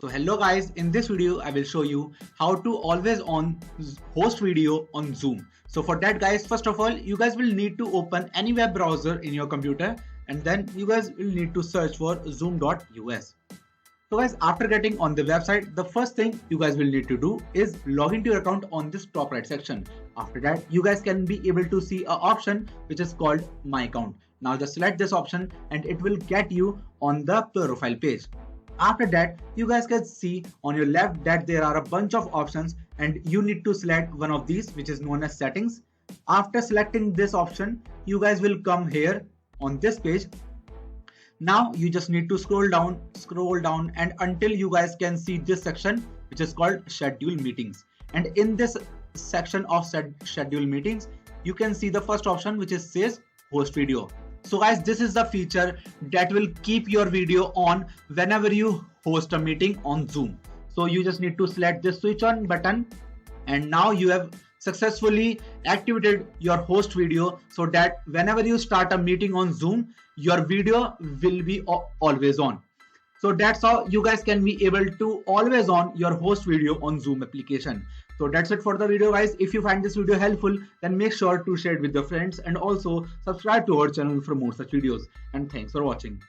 So hello guys, in this video I will show you how to always on host video on Zoom. So for that guys, first of all you guys will need to open any web browser in your computer and then you guys will need to search for zoom.us. So guys, after getting on the website, the first thing you guys will need to do is log into your account on this top right section. After that, you guys can be able to see an option which is called My Account. Now just select this option and it will get you on the profile page. After that, you guys can see on your left that there are a bunch of options and you need to select one of these, which is known as settings. After selecting this option, you guys will come here on this page. Now you just need to scroll down and until you guys can see this section which is called schedule meetings. And in this section of schedule meetings, you can see the first option which is says host video. So guys, this is the feature that will keep your video on whenever you host a meeting on Zoom. So you just need to select this switch on button and now you have successfully activated your host video so that whenever you start a meeting on Zoom, your video will be always on. So that's how you guys can be able to always on your host video on Zoom application. So that's it for the video guys. If you find this video helpful, then make sure to share it with your friends and also subscribe to our channel for more such videos. And thanks for watching.